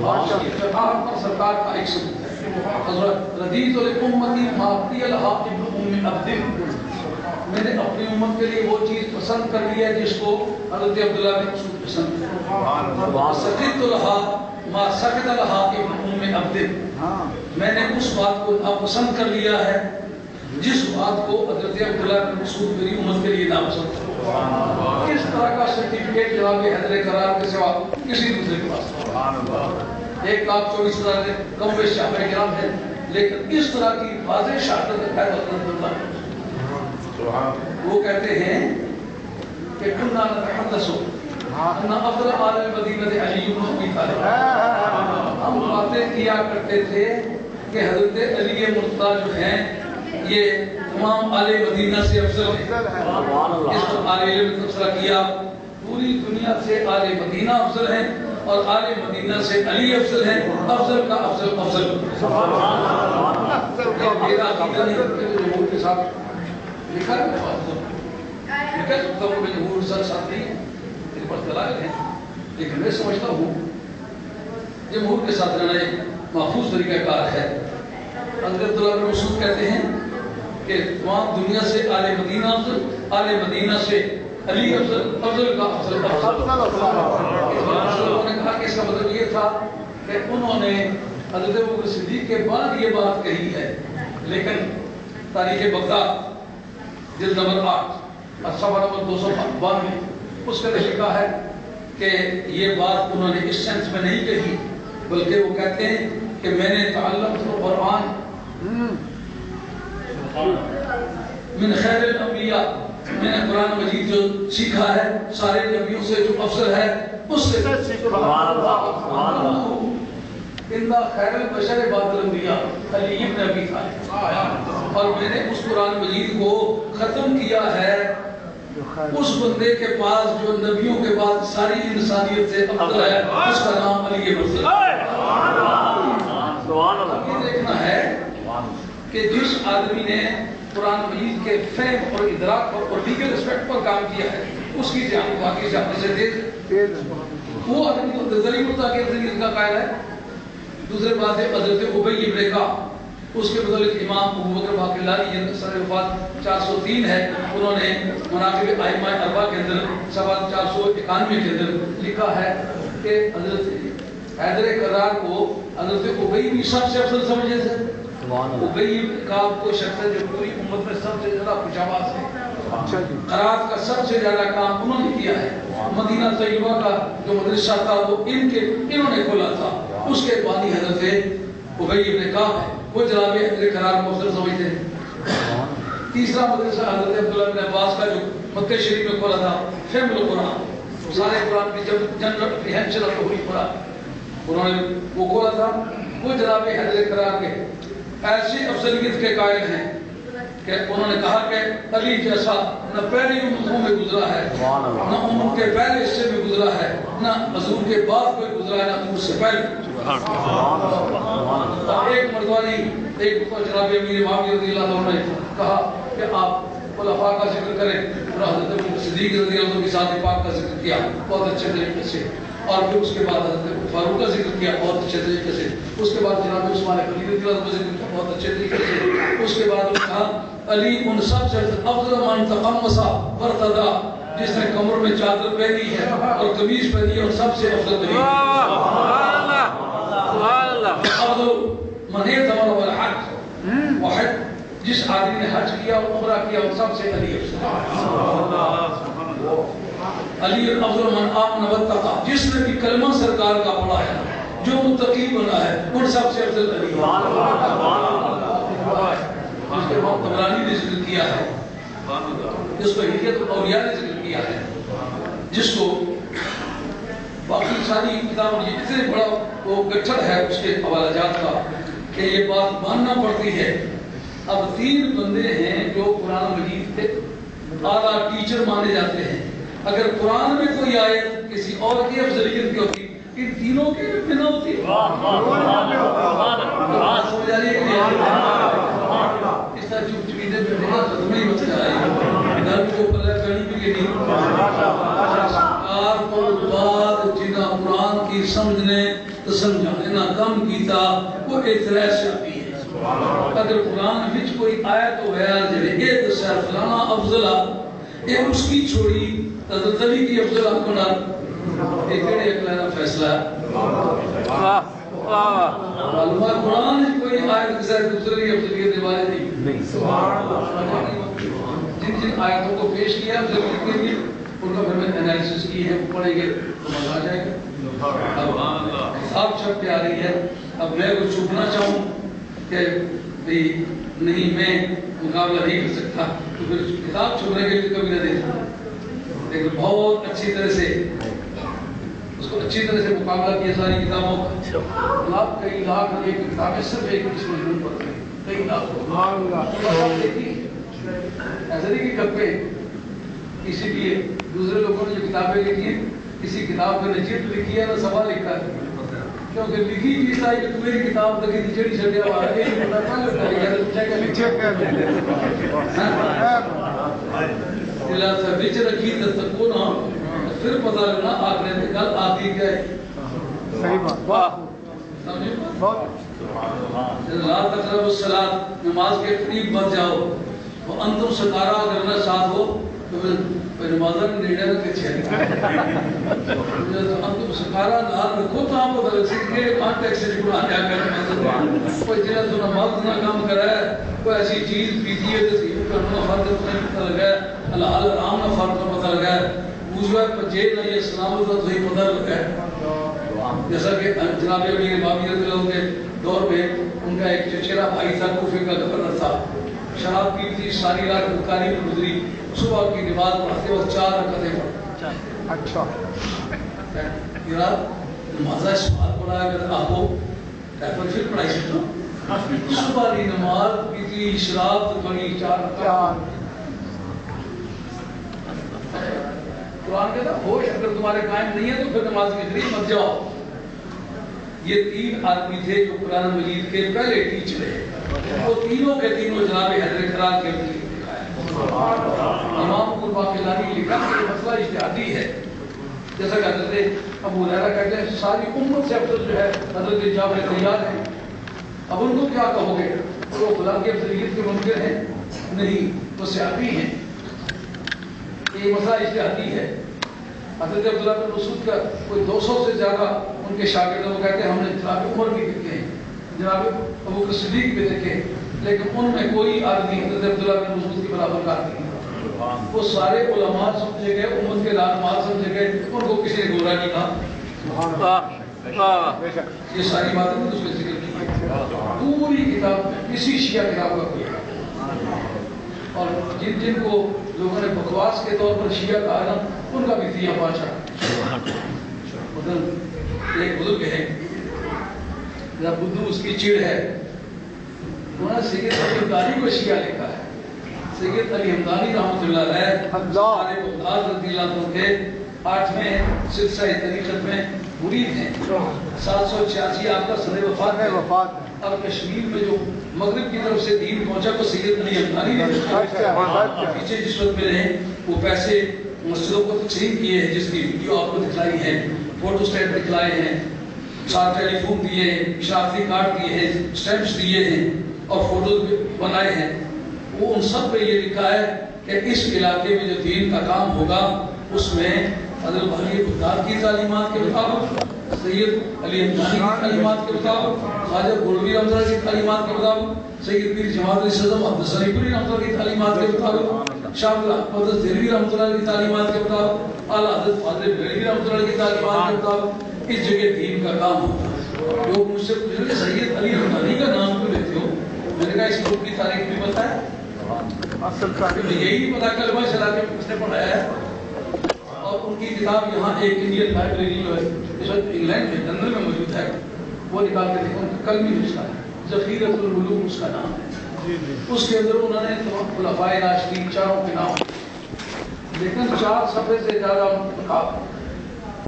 آپ پر سرکار کا ایک ثبوت ہے، حضرت رضیت للامتی ما قیل لها ابن عبد، میں نے اپنی امت کے لیے وہ چیز پسند کر لی ہے جس کو حضرت عبداللہ بن مسعود پسند کیا. سکت لها ما سکت لها ابن عبد، میں نے اس بات کو ناپسند کر لیا ہے جس بات کو حضرت عبداللہ بن مسعود میری امت کے لیے ناپسند تھا. اس طرح کا سرٹیفکیٹ جناب حیدر کرار کے سوا کسی دوسرے کے پاس نہیں. 1,24,000 کم بیش صحابہ کرام ہیں، لیکن اس طرح کی واضح شہادت ہے حضرت عبداللہ. وہ کہتے ہیں کہ کننا نتحدث ان افضل آل المدینہ علی بن ابی طالب، ہم باتیں کیا کرتے تھے کہ حضرت علی مرتضیٰ جو ہیں یہ تمام آل مدینہ سے افضل ہیں. اس پر آل علم نے تبصرہ کیا پوری دنیا سے آل مدینہ افضل ہیں اور آل مدینہ سے علی افضل ہیں. افضل کا افضل افضل. میرا عقیدہ نہیں کہ جمہور کے ساتھ لکھا ہے، لکھا سکتا ہوں کہ جمہور ساتھ نہیں ہے، اس پر دلائل ہیں، لیکن میں سمجھتا ہوں جمہور کے ساتھ رہنا ایک محفوظ طریقہ کار ہے. حضرت عبداللہ بن مسعود کہتے ہیں کہ تمام دنیا سے آل مدینہ افضل، آل مدینہ سے علی افضل، افضل کا افضل افضل. انہوں نے کہا کہ اس کا مطلب یہ تھا کہ انہوں نے حضرت ابوبکر صدیق کے بعد یہ بات کہی ہے، لیکن تاریخ بغداد جلد نمبر 8 صفحہ نمبر 292 اس کے اندر لکھا ہے کہ یہ بات انہوں نے اس سینس میں نہیں کہی، بلکہ وہ کہتے ہیں کہ میں نے تعلمت القرآن من خیر الانبیاء، میں نے قرآن مجید جو سیکھا ہے سارے نبیوں سے جو افضل ہے اس سے اِنَّ خیر البشر بعد الانبیاء علی ابن ابی طالب، اور میں نے اس قرآن مجید کو ختم کیا ہے اس بندے کے پاس جو نبیوں کے بعد ساری انسانیت سے افضل ہے، اس کا نام علی ابن ابی طالب. یہ دیکھنا ہے کہ جس آدمی نے قرآن مجید کے فہم اور ادراک اور لیگل اسپیکٹ پر کام کیا ہے اس کی جان باقی جانے سے تیز. وہ آدمی تو نظری مرتضیٰ کے ذریعے کا قائل ہے. دوسرے بات ہے حضرت ابی ابن کعب، اس کے متعلق امام ابوبکر باقلانی جن سن وفات 403 ہے، انہوں نے مناقب ائمہ اربعہ کے اندر صفحہ 491 کے اندر لکھا ہے کہ حضرت حیدر کرار کو حضرت ابی بھی سب سے افضل سمجھے تھے. ابی ابن کعب کو شخص جو پوری امت میں سب سے زیادہ خوش آواز ہے، قرات کا سب سے زیادہ کام انہوں نے کیا ہے. مدینہ طیبہ کا جو مدرسہ تھا وہ انہوں نے کھولا تھا، اس کے بانی حضرت ابی ابن کعب ہے، وہ جناب حیدر کرار کو افضل سمجھتے ہیں. تیسرا مدرسہ حضرت عبداللہ بن عباس کا جو مکہ شریف میں کھولا تھا فہم القرآن، سارے قرآن کی جب جنرل اپریہنشن اور ہوئی پڑا انہوں نے وہ کھولا تھا. وہ جناب حیدر کرار کے ایسی افضلیت کے قائل ہیں کہ انہوں نے کہا کہ علی جیسا نہ پہلی امتوں میں گزرا ہے، نہ امت کے پہلے حصے میں گزرا ہے، نہ حضور کے بعد کوئی گزرا ہے، نہ حضور سے پہلے. ایک مردوانی ایک جناب امیر معاویہ رضی اللہ عنہ نے کہا کہ آپ خلفاء کا ذکر کریں، اور حضرت صدیق رضی اللہ عنہ کی ذات پاک کا ذکر کیا بہت اچھے طریقے سے، اور پھر اس کے بعد حضرت فاروق کا ذکر کیا بہت اچھے طریقے سے، اس کے بعد جناب عثمان غنی رضی اللہ عنہ کا ذکر کیا بہت اچھے طریقے سے، اس کے بعد انہوں نے کہا علی ان سب سے افضل من تقمصا ورتدا، جس نے کمر میں چادر پہنی ہے اور قمیض پہنی ہے اور سب سے افضل علی. افضل من اعتمر والحج وحج، جس آدمی نے حج کیا اور عمرہ کیا اور سب سے علی افضل. علی افضل من آمن واتقى، جس نے بھی کلمہ سرکار کا پڑھا ہے جو متقی بنا ہے ان سب سے افضل علی. اس کے بعد طبرانی نے ذکر کیا ہے، جس کو حلیت الاولیاء نے ذکر کیا ہے، جس کو باقی ساری کتاب یہ اتنے بڑا وہ گٹھڑ ہے اس کے حوالہ جات کا کہ یہ بات ماننا پڑتی ہے. اب 3 بندے ہیں جو قرآن مجید کے اعلیٰ ٹیچر مانے جاتے ہیں، اگر قرآن میں کوئی آیت کسی اور کی افضلیت کی ہوتی ان تینوں کی بھی بنا ہوتی. اس طرح چپ چپیدے میں بنا ختم نہیں مت جائے گھر کو پلے کرنی بھی نہیں. آپ کو بعد جنہ قرآن کی سمجھنے تو سمجھانے نہ کم کیتا وہ اعتراض شاپی ہے اگر قرآن وچ کوئی آیت ہو گیا جب یہ دسیا فلانا افضل یہ اس کی چھوڑی حضرت علی کی افضل آپ کو نہ ایک لینا فیصلہ معلومہ قرآن کوئی آیت کسی دوسری افضلیت دیوالے نہیں جن آیتوں کو پیش کیا ضرورت کے لیے ان کا پھر میں انالیسس کی ہے وہ پڑھیں گے تو مزہ آ جائے گا اب کتاب چھپ کے آ رہی ہے اب میں کچھ چھپنا چاہوں کہ نہیں میں مقابلہ نہیں کر سکتا تو پھر کتاب چھپنے کے لیے کبھی نہ دے سکتا لیکن بہت اچھی طرح سے اس کو اچھی طرح سے مقابلہ کیا ساری کتابوں کا کئی لاکھ ایک کتابیں صرف ایک اس مضمون پر کئی لاکھ ایسا نہیں کہ گپے اسی لیے دوسرے لوگوں نے جو کتابیں لکھی ہیں کسی کتاب میں نجیب لکھی ہے نہ سوال لکھا ہے کیونکہ لکھی چیز آئی کہ تمہیں کتاب تک چڑی چڑھے ہوا ہے یہ پتہ کہاں لگتا ہے اللہ سے بچ رکھی تتقو نہ پھر پتہ لگنا آخرت میں کل آتی کیا ہے صحیح بات واہ سمجھے بہت لا تقربوا الصلاۃ نماز کے قریب مت جاؤ وہ انتم سکارا اگر نہ ساتھ ہو تو پھر نماز میں نیڑے رکھ کے انتم سکارا نہ رکھو تو آپ کو درسے کانٹیکٹ سے جڑا کیا کرنا کوئی جنہ تو نماز نہ کام کرا ہے کوئی ایسی چیز پیتی ہے جس کی کرنا فرض نہیں پتہ لگا ہے حلال حرام نہ فرق کا پتہ لگا ہے وضو پجے نہ یہ سلامت کا صحیح پتہ لگا ہے جیسا کہ جناب امیر بابی رضی اللہ کے دور میں ان کا ایک چچیرا بھائی تھا کوفے کا گورنر تھا شراب پی تھی ساری رات بدکاری میں گزری صبح کی نماز پڑھتے وقت 4 رکعتیں پڑھی اچھا یہ رات نمازہ سوال پڑھا اگر آپ ہو پھر پڑھائی سکتا صبح کی نماز پی تھی شراب پڑھی 4 رکعت قرآن کہتا ہوش اگر تمہارے قائم نہیں ہے تو پھر نماز کے قریب مت جاؤ یہ 3 آدمی تھے جو قرآن مجید کے پہلے ٹیچر ہیں وہ تینوں کے تینوں جناب حیدر خرال کے امام قرباقلانی لکھا کہ یہ مسئلہ اجتہادی ہے جیسا کہ حضرت ابو ہریرہ کہتے ہیں ساری امت سے افضل جو ہے حضرت جابر طیار ہیں اب ان کو کیا کہو گے وہ خدا کی افضلیت کے منکر ہیں نہیں وہ صحابی ہیں یہ مسئلہ اجتہادی ہے حضرت عبداللہ بن مسعود کا کوئی 200 سے زیادہ ان کے شاگرد وہ کہتے ہیں ہم نے جناب عمر بھی دیکھے ہیں جناب ابو بکر صدیق بھی دیکھے لیکن ان میں کوئی آدمی حضرت عبداللہ بن مسعود کے برابر کا نہیں وہ سارے علماء سمجھے گئے امت کے رہنما سمجھے گئے ان کو کسی نے گورا نہیں کہا یہ ساری باتیں میں اس میں ذکر کی ہے پوری کتاب میں کسی شیعہ کتاب کا کوئی اور جن جن کو لوگوں نے بکواس کے طور پر شیعہ کہا نا ان کا بھی دیا پاچا ایک بزرگ ہے بدھو اس کی چڑ ہے انہوں نے سید علی حمدانی کو شیعہ لکھا ہے سید علی حمدانی رحمۃ اللہ علیہ ہمارے بغداد رضی اللہ عنہ کے 8ویں سلسلہ طریقت میں مرید ہیں 786 آپ کا سن وفات ہے اب کشمیر میں جو مغرب کی طرف سے دین پہنچا تو سید علی حمدانی نے پیچھے جس وقت میں رہے وہ پیسے مسجدوں کو تقسیم کیے ہیں جس کی ویڈیو آپ کو دکھلائی ہے فوٹو سٹیٹ دکھلائے ہیں 4 ٹیلی فون دیے ہیں شناختی کارڈ دیے ہیں اسٹیمپس دیے ہیں اور فوٹوز بنائے ہیں وہ ان سب پہ یہ لکھا ہے کہ اس علاقے میں جو دین کا کام ہوگا اس میں حضرت علی بغداد کی تعلیمات کے مطابق سید علی حمدانی کی تعلیمات کے مطابق خواجہ گولوی رحمۃ اللہ کی تعلیمات کے مطابق سید پیر جماعت علی سزم عبدالسلیم پوری رحمۃ اللہ کی تعلیمات کے مطابق شاہ عبدالحمد دہلوی رحمۃ اللہ کی تعلیمات کے مطابق اعلیٰ حضرت فاضل بریلوی رحمۃ اللہ کی تعلیمات کے مطابق اس جگہ دین کا کام ہوتا ہے لوگ مجھ سے پوچھ رہے سید علی حمدانی کا نام کیوں لیتے ہو میں نے کہا اس گروپ کی تاریخ بھی بتایا یہی نہیں پتا کلمہ چلا کے اس نے پڑھایا ہے اور ان کی کتاب یہاں ایک انڈین لائبریری جو ہے اس وقت انگلینڈ میں لندن میں موجود ہے وہ نکال کے دیکھو ان کا کلمی نسخہ ہے ذخیرۃ العلوم اس کا نام ہے اس کے اندر انہوں نے خلفائے راشدین چاروں کے نام لیکن 4 صفحے سے زیادہ